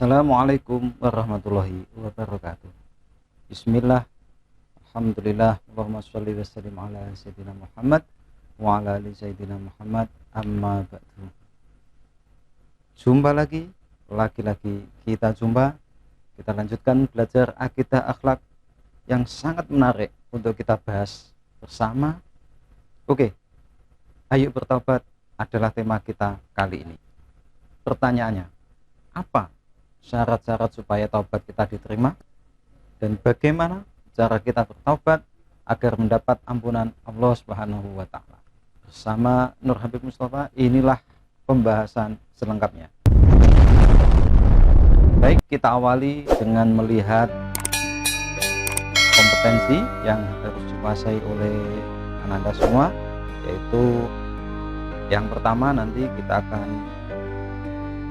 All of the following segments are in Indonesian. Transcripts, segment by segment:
Assalamualaikum warahmatullahi wabarakatuh. Bismillah, alhamdulillah, Allahumma sholli wa sallim ala sayyidina Muhammad wa ala ali sayyidina Muhammad, amma ba'du. Jumpa lagi kita kita lanjutkan belajar akidah akhlak yang sangat menarik untuk kita bahas bersama. Oke, ayo bertobat adalah tema kita kali ini. Pertanyaannya, apa syarat-syarat supaya taubat kita diterima, dan bagaimana cara kita bertaubat agar mendapat ampunan Allah Subhanahu wa Ta'ala? Bersama Nur Habib Mustafa, inilah pembahasan selengkapnya. Baik, kita awali dengan melihat kompetensi yang harus dikuasai oleh Anda semua, yaitu yang pertama nanti kita akan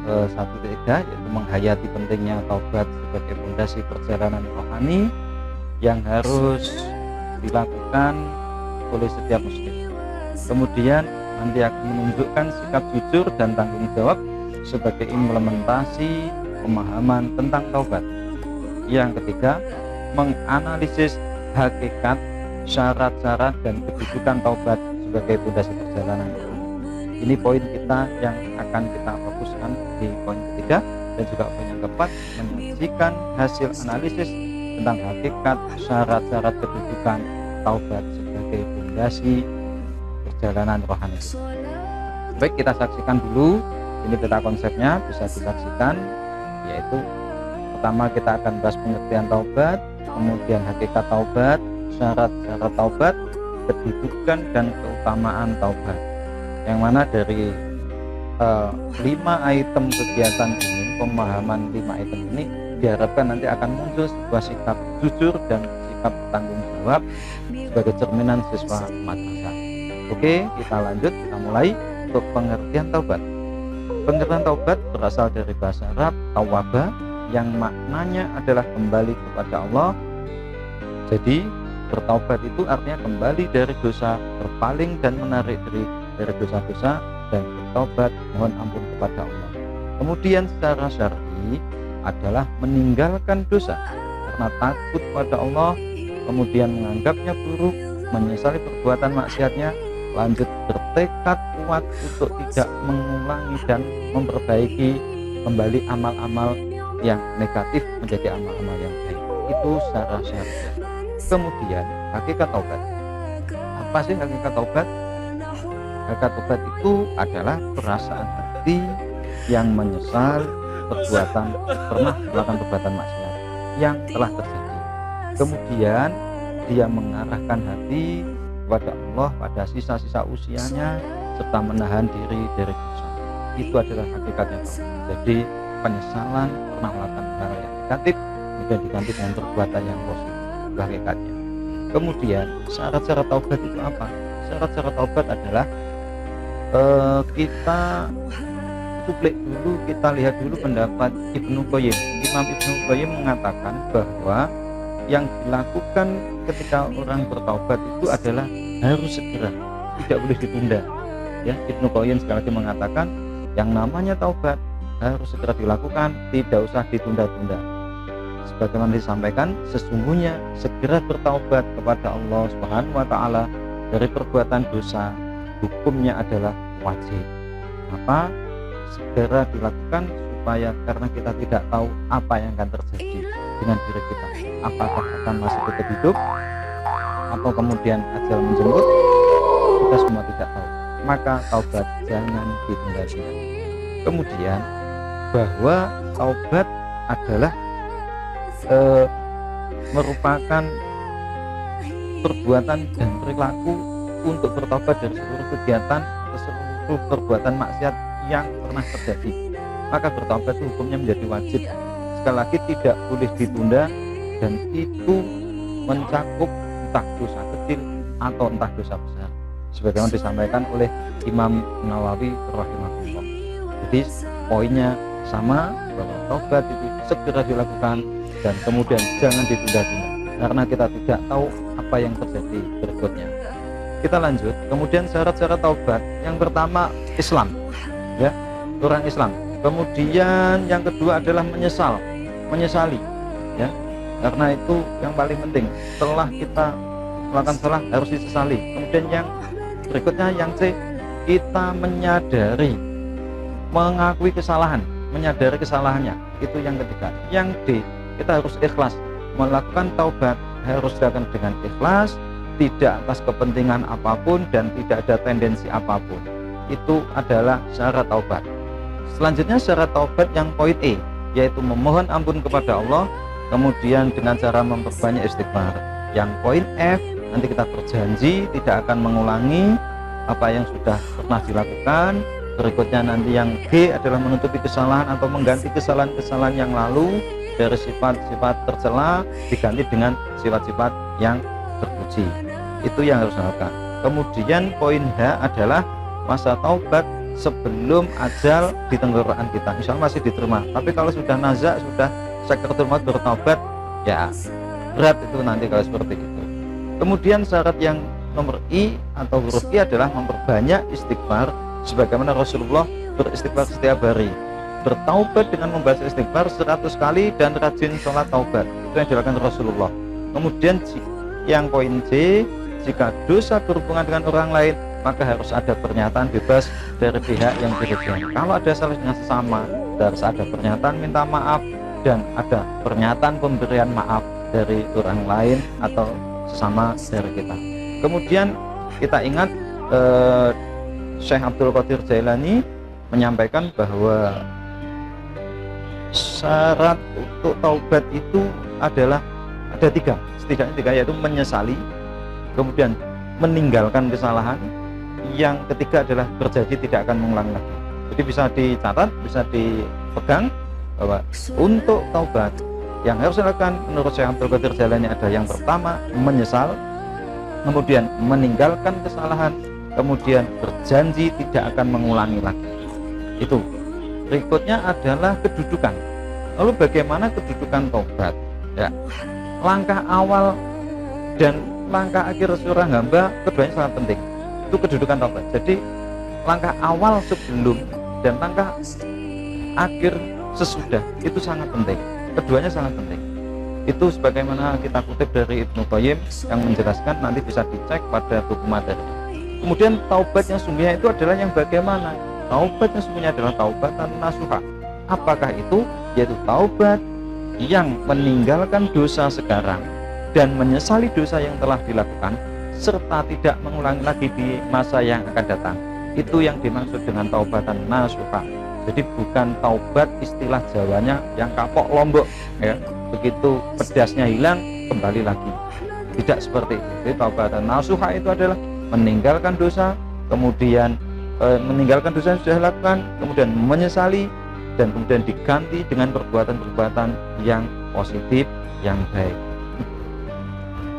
1.3, yaitu menghayati pentingnya taubat sebagai fondasi perjalanan rohani yang harus dilakukan oleh setiap muslim. Kemudian nanti akan menunjukkan sikap jujur dan tanggung jawab sebagai implementasi pemahaman tentang taubat. Yang ketiga, menganalisis hakikat, syarat-syarat dan kedudukan taubat sebagai fondasi perjalanan rohani. Ini poin kita yang akan kita fokuskan di poin ketiga, dan juga poin yang keempat, menyajikan hasil analisis tentang hakikat, syarat-syarat kedudukan taubat sebagai fondasi perjalanan rohani. Baik, kita saksikan dulu. Ini peta konsepnya, bisa disaksikan, yaitu pertama kita akan bahas pengertian taubat, kemudian hakikat taubat, syarat-syarat taubat, kedudukan dan keutamaan taubat. Yang mana dari 5 item kegiatan ini, pemahaman 5 item ini diharapkan nanti akan muncul sebuah sikap jujur dan sikap tanggung jawab sebagai cerminan siswa madrasah. Oke, kita lanjut, kita mulai untuk pengertian taubat. Pengertian taubat berasal dari bahasa Arab tawaba, yang maknanya adalah kembali kepada Allah. Jadi bertaubat itu artinya kembali dari dosa, berpaling dan menarik diri dari dosa-dosa dan bertobat mohon ampun kepada Allah. Kemudian secara syar'i adalah meninggalkan dosa karena takut pada Allah, kemudian menganggapnya buruk, menyesali perbuatan maksiatnya, lanjut bertekad kuat untuk tidak mengulangi dan memperbaiki kembali amal-amal yang negatif menjadi amal-amal yang baik. Itu secara syar'i. Kemudian hakikat taubat. Apa sih hakikat taubat? Hakikat taubat itu adalah perasaan hati yang menyesal pernah melakukan perbuatan maksiat yang telah terjadi. Kemudian dia mengarahkan hati kepada Allah pada sisa-sisa usianya serta menahan diri dari dosa. Itu adalah hakikatnya taubat. Jadi penyesalan pernah melakukan hal yang negatif kemudian diganti dengan perbuatan yang positif. Itu hakikatnya. Kemudian syarat-syarat taubat itu apa? Syarat-syarat taubat adalah kita suplik dulu, kita lihat dulu pendapat Ibnu Qayyim. Imam Ibnu Qayyim mengatakan bahwa yang dilakukan ketika orang bertaubat itu adalah harus segera, tidak boleh ditunda. Ya, Ibnu Qayyim sekali lagi mengatakan yang namanya taubat harus segera dilakukan, tidak usah ditunda-tunda. Sebagaimana disampaikan, sesungguhnya segera bertaubat kepada Allah Subhanahu wa Ta'ala dari perbuatan dosa hukumnya adalah wajib. Apa? Segera dilakukan supaya karena kita tidak tahu apa yang akan terjadi dengan diri kita, apakah akan masih tetap hidup atau kemudian ajal menjemput, kita semua tidak tahu. Maka taubat jangan ditunda-tunda. Kemudian bahwa taubat adalah merupakan perbuatan dan perilaku untuk bertobat dari seluruh kegiatan, seluruh perbuatan maksiat yang pernah terjadi. Maka bertobat itu hukumnya menjadi wajib. Sekali lagi tidak boleh ditunda, dan itu mencakup entah dosa kecil atau entah dosa besar, sebagaimana disampaikan oleh Imam Nawawi rahimahullah. Jadi poinnya sama, bahwa taubat itu segera dilakukan dan kemudian jangan ditunda-tunda karena kita tidak tahu apa yang terjadi berikutnya. Kita lanjut. Kemudian syarat-syarat taubat yang pertama Islam, ya, orang Islam. Kemudian yang kedua adalah menyesali, ya, karena itu yang paling penting. Setelah kita melakukan salah harus disesali. Kemudian yang berikutnya, yang C, kita mengakui kesalahan, menyadari kesalahannya. Itu yang ketiga. Yang D, kita harus ikhlas. Melakukan taubat harus dilakukan dengan ikhlas, tidak atas kepentingan apapun dan tidak ada tendensi apapun. Itu adalah syarat taubat. Selanjutnya syarat taubat yang poin E, yaitu memohon ampun kepada Allah, kemudian dengan cara memperbanyak istighfar. Yang poin F, nanti kita berjanji tidak akan mengulangi apa yang sudah pernah dilakukan. Berikutnya nanti yang G adalah menutupi kesalahan atau mengganti kesalahan-kesalahan yang lalu dari sifat-sifat tercela diganti dengan sifat-sifat yang terpuji. Itu yang harus dilakukan. Kemudian poin H adalah masa taubat sebelum ajal di tenggorokan kita. Insya Allah masih diterima. Tapi kalau sudah nazak, sudah sakaratul maut bertaubat, ya berat itu nanti kalau seperti itu. Kemudian syarat yang nomor I atau huruf I adalah memperbanyak istighfar, sebagaimana Rasulullah beristighfar setiap hari. Bertaubat dengan membaca istighfar 100 kali dan rajin sholat taubat. Itu yang dilakukan Rasulullah. Kemudian yang poin C, jika dosa berhubungan dengan orang lain, maka harus ada pernyataan bebas dari pihak yang dirugikan. Kalau ada salah dengan sesama, harus ada pernyataan minta maaf dan ada pernyataan pemberian maaf dari orang lain atau sesama dari kita. Kemudian kita ingat Syekh Abdul Qadir Jailani menyampaikan bahwa syarat untuk taubat itu adalah ada setidaknya tiga, yaitu menyesali, kemudian meninggalkan kesalahan, yang ketiga adalah berjanji tidak akan mengulangi lagi. Jadi bisa dicatat, bisa dipegang bahwa untuk taubat yang harus dilakukan menurut Syekh Abdul Qadir Jailani ada yang pertama menyesal, kemudian meninggalkan kesalahan, kemudian berjanji tidak akan mengulangi lagi. Itu. Berikutnya adalah kedudukan. Lalu bagaimana kedudukan taubat? Ya, langkah awal dan langkah akhir seorang hamba keduanya sangat penting. Itu kedudukan taubat. Jadi langkah awal sebelum dan langkah akhir sesudah itu sangat penting. Keduanya sangat penting. Itu sebagaimana kita kutip dari Ibnu Qayyim yang menjelaskan, nanti bisa dicek pada buku materi. Kemudian taubat yang sungguhnya itu adalah yang bagaimana? Taubat yang sungguhnya adalah taubatan nasuha. Apakah itu? Yaitu taubat yang meninggalkan dosa sekarang dan menyesali dosa yang telah dilakukan serta tidak mengulangi lagi di masa yang akan datang. Itu yang dimaksud dengan taubatan nasuha. Jadi bukan taubat istilah Jawanya yang kapok lombok, ya, begitu pedasnya hilang kembali lagi. Tidak seperti itu. Jadi taubatan nasuha itu adalah meninggalkan dosa, kemudian meninggalkan dosa yang sudah dilakukan, kemudian menyesali, dan kemudian diganti dengan perbuatan-perbuatan yang positif, yang baik.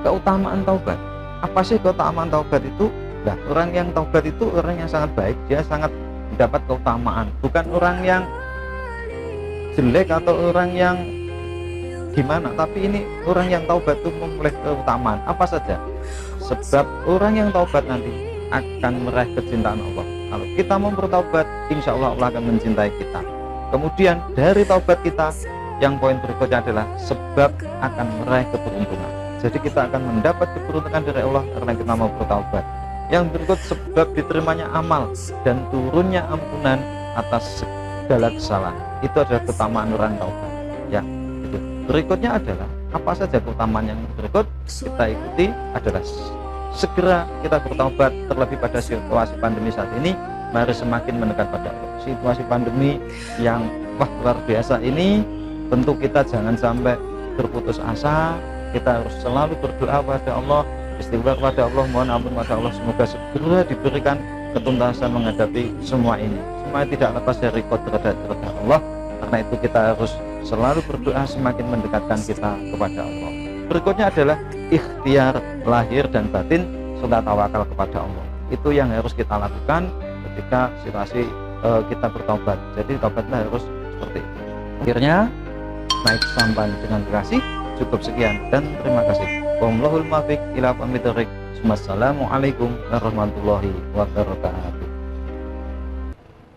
Keutamaan taubat, apa sih keutamaan taubat itu? Nah, orang yang taubat itu orang yang sangat baik, dia sangat mendapat keutamaan, bukan orang yang jelek atau orang yang gimana, tapi ini orang yang taubat itu memulai keutamaan. Apa saja? Sebab orang yang taubat nanti akan meraih kecintaan Allah. Kalau kita mau bertaubat, insya Allah Allah akan mencintai kita. Kemudian dari taubat kita, yang poin berikutnya adalah sebab akan meraih keberuntungan. Jadi kita akan mendapat keberuntungan dari Allah karena kita mau bertaubat. Yang berikut sebab diterimanya amal dan turunnya ampunan atas segala kesalahan. Itu adalah keutamaan orang taubat. Ya, itu. Berikutnya adalah apa saja keutamaan yang berikut kita ikuti adalah segera kita bertaubat, terlebih pada situasi pandemi saat ini. Mari semakin mendekat pada Allah. Situasi pandemi yang luar biasa ini, tentu kita jangan sampai berputus asa. Kita harus selalu berdoa pada Allah, istighfar pada Allah, mohon ampun pada Allah. Semoga segera diberikan ketuntasan menghadapi semua ini. Semua tidak lepas dari kodrat Allah. Karena itu kita harus selalu berdoa semakin mendekatkan kita kepada Allah. Berikutnya adalah ikhtiar lahir dan batin serta tawakal kepada Allah. Itu yang harus kita lakukan ketika situasi kita bertobat. Jadi taubatlah harus seperti itu. Akhirnya naik sampan dengan kasih. Cukup sekian dan terima kasih. Wallahul muwaffiq ila aqwamit thoriq. Wassalamualaikum warahmatullahi wabarakatuh.